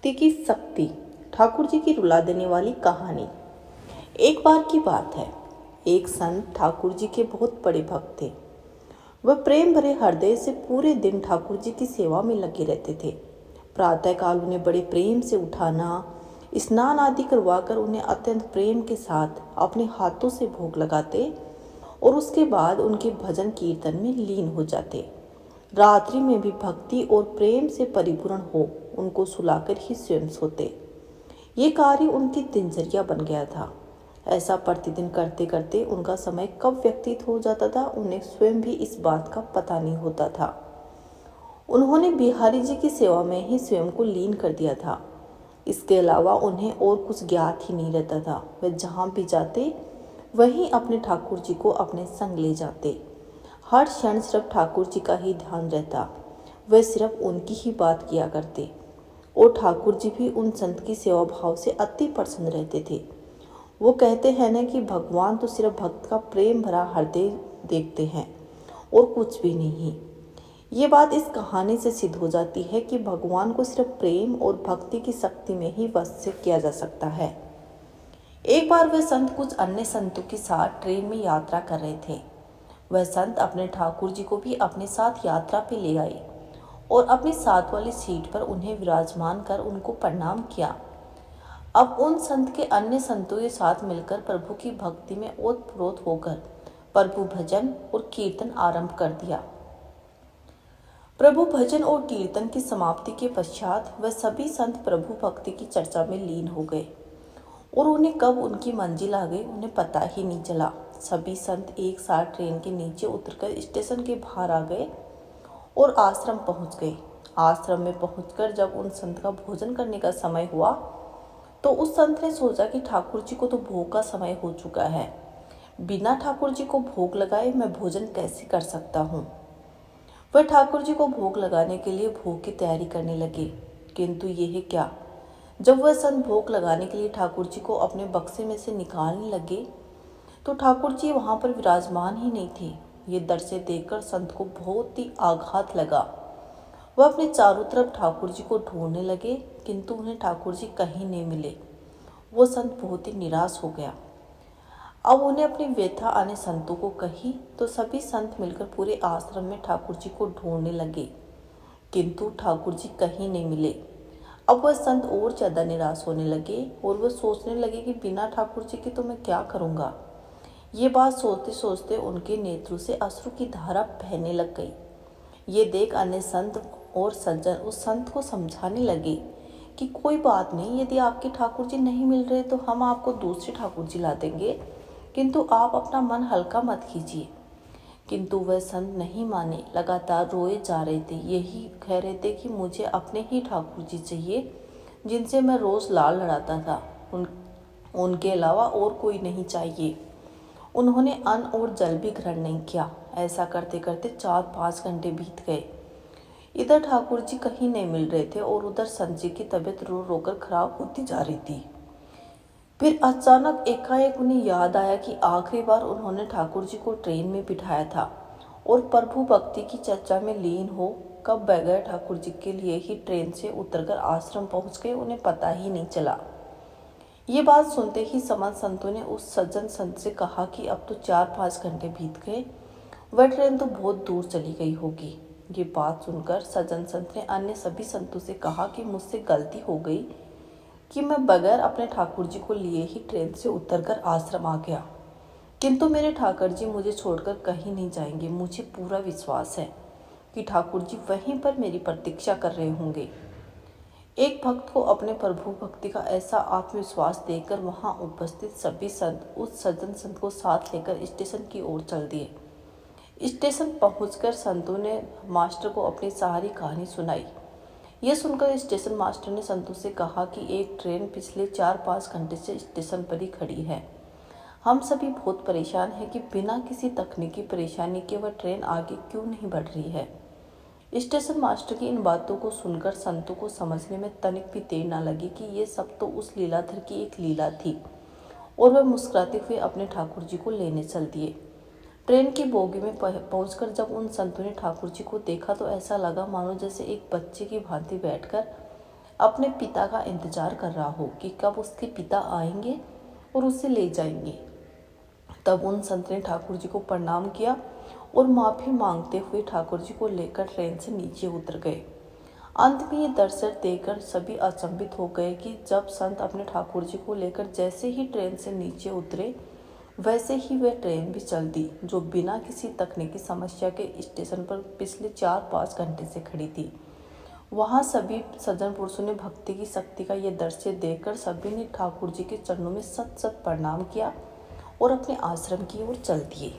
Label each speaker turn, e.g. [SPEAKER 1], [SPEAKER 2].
[SPEAKER 1] भक्ति की शक्ति, ठाकुर जी की रुला देने वाली कहानी। एक बार की बात है, एक संत ठाकुर जी के बहुत बड़े भक्त थे। वह प्रेम भरे हृदय से पूरे दिन ठाकुर जी की सेवा में लगे रहते थे। प्रातःकाल उन्हें बड़े प्रेम से उठाना, स्नान आदि करवाकर उन्हें अत्यंत प्रेम के साथ अपने हाथों से भोग लगाते और उसके बाद उनके भजन कीर्तन में लीन हो जाते। रात्रि में भी भक्ति और प्रेम से परिपूर्ण हो उनको सुलाकर ही स्वयं सोते। ये कार्य उनकी दिनचर्या बन गया था। ऐसा प्रतिदिन करते करते उनका समय कब व्यतीत हो जाता था उन्हें स्वयं भी इस बात का पता नहीं होता था। उन्होंने बिहारी जी की सेवा में ही स्वयं को लीन कर दिया था। इसके अलावा उन्हें और कुछ ज्ञात ही नहीं रहता था। वे जहाँ भी जाते वहीं अपने ठाकुर जी को अपने संग ले जाते। हर क्षण सिर्फ ठाकुर जी का ही ध्यान रहता। वे सिर्फ उनकी ही बात किया करते और ठाकुर जी भी उन संत की सेवा भाव से अति प्रसन्न रहते थे। वो कहते हैं ना कि भगवान तो सिर्फ भक्त का प्रेम भरा हृदय देखते हैं और कुछ भी नहीं। ये बात इस कहानी से सिद्ध हो जाती है कि भगवान को सिर्फ प्रेम और भक्ति की शक्ति में ही वश से किया जा सकता है। एक बार वह संत कुछ अन्य संतों के साथ ट्रेन में यात्रा कर रहे थे। वह संत अपने ठाकुर जी को भी अपने साथ यात्रा पे ले आए और अपनी साथ वाली सीट पर उन्हें विराजमान कर उनको प्रणाम किया। अब उन संत के अन्य संतों के साथ मिलकर प्रभु की भक्ति में ओतप्रोत होकर प्रभु भजन और कीर्तन आरंभ कर दिया। प्रभु भजन और कीर्तन की समाप्ति के पश्चात वह सभी संत प्रभु भक्ति की चर्चा में लीन हो गए और उन्हें कब उनकी मंजिल आ गई उन्हें पता ही नहीं चला। सभी संत एक साथ ट्रेन के नीचे उतरकर स्टेशन के बाहर आ गए और आश्रम पहुंच गए। आश्रम में पहुंचकर जब उन संत का भोजन करने का समय हुआ तो उस संत ने सोचा कि ठाकुर जी को तो भोग का समय हो चुका है, बिना ठाकुर जी को भोग लगाए मैं भोजन कैसे कर सकता हूँ। वह ठाकुर जी को भोग लगाने के लिए भोग की तैयारी करने लगे, किंतु यह क्या, जब वह संत भोग लगाने के लिए ठाकुर जी को अपने बक्से में से निकालने लगे तो ठाकुर जी वहां पर विराजमान ही नहीं थे। ये दृश्य देखकर संत को बहुत ही आघात लगा। वह अपने चारों तरफ ठाकुर जी को ढूंढने लगे, किंतु उन्हें ठाकुर जी कहीं नहीं मिले। वो संत बहुत ही निराश हो गया। अब उन्हें अपनी व्यथा अन्य संतों को कही तो सभी संत मिलकर पूरे आश्रम में ठाकुर जी को ढूंढने लगे, किंतु ठाकुर जी कहीं नहीं मिले। अब वह संत और ज्यादा निराश होने लगे और वह सोचने लगे कि बिना ठाकुर जी के तो मैं क्या करूँगा। ये बात सोचते सोचते उनके नेत्रों से अश्रु की धारा बहने लग गई। ये देख अन्य संत और सज्जन उस संत को समझाने लगे कि कोई बात नहीं, यदि आपके ठाकुर जी नहीं मिल रहे तो हम आपको दूसरे ठाकुर जी ला देंगे, किंतु आप अपना मन हल्का मत कीजिए। किंतु वह संत नहीं माने, लगातार रोए जा रहे थे। यही कह रहे थे कि मुझे अपने ही ठाकुर जी चाहिए जिनसे मैं रोज लाल लड़ाता था, उनके अलावा और कोई नहीं चाहिए। उन्होंने अन्न और जल भी ग्रहण नहीं किया। ऐसा करते करते 4-5 घंटे बीत गए। इधर ठाकुर जी कहीं नहीं मिल रहे थे और उधर संत जी की तबीयत रो रोकर खराब होती जा रही थी। फिर अचानक एकाएक उन्हें याद आया कि आखिरी बार उन्होंने ठाकुर जी को ट्रेन में बिठाया था और प्रभु भक्ति की चर्चा में लीन हो कब बगैर ठाकुर जी के लिए ही ट्रेन से उतरकर आश्रम पहुंच गए उन्हें पता ही नहीं चला। ये बात सुनते ही समस्त संतों ने उस सज्जन संत से कहा कि अब तो 4-5 घंटे बीत गए, वह ट्रेन तो बहुत दूर चली गई होगी। ये बात सुनकर सज्जन संत ने अन्य सभी संतों से कहा कि मुझसे गलती हो गई कि मैं बगैर अपने ठाकुर जी को लिए ही ट्रेन से उतरकर आश्रम आ गया, किंतु मेरे ठाकुर जी मुझे छोड़कर कहीं नहीं जाएंगे। मुझे पूरा विश्वास है कि ठाकुर जी वहीं पर मेरी प्रतीक्षा कर रहे होंगे। एक भक्त को अपने प्रभु भक्ति का ऐसा आत्मविश्वास देखकर वहां उपस्थित सभी संत उस सज्जन संत को साथ लेकर स्टेशन की ओर चल दिए। स्टेशन पहुंचकर संतों ने मास्टर को अपनी सारी कहानी सुनाई। यह सुनकर स्टेशन मास्टर ने संतों से कहा कि एक ट्रेन पिछले 4-5 घंटे से स्टेशन पर ही खड़ी है। हम सभी बहुत परेशान हैं कि बिना किसी तकनीकी परेशानी के वह ट्रेन आगे क्यों नहीं बढ़ रही है। स्टेशन मास्टर की इन बातों को सुनकर संतों को समझने में तनिक भी देर न लगी कि ये सब तो उस लीलाधर की एक लीला थी और वह मुस्कुराते हुए अपने ठाकुर जी को लेने चल दिए। ट्रेन की बोगी में पहुंचकर जब उन संतों ने ठाकुर जी को देखा तो ऐसा लगा मानो जैसे एक बच्चे की भांति बैठकर अपने पिता का इंतजार कर रहा हो कि कब उसके पिता आएंगे और उसे ले जाएंगे। तब उन संत ने ठाकुर जी को प्रणाम किया और माफ़ी मांगते हुए ठाकुर जी को लेकर ट्रेन से नीचे उतर गए। अंत में ये दृश्य देखकर सभी अचंभित हो गए कि जब संत अपने ठाकुर जी को लेकर जैसे ही ट्रेन से नीचे उतरे, वैसे ही वह ट्रेन भी चल दी, जो बिना किसी तकनीकी समस्या के स्टेशन पर पिछले 4-5 घंटे से खड़ी थी। वहाँ सभी सज्जन पुरुषों ने भक्ति की शक्ति का यह दृश्य देखकर सभी ने ठाकुर जी के चरणों में सत सत प्रणाम किया और अपने आश्रम की ओर चल दिए।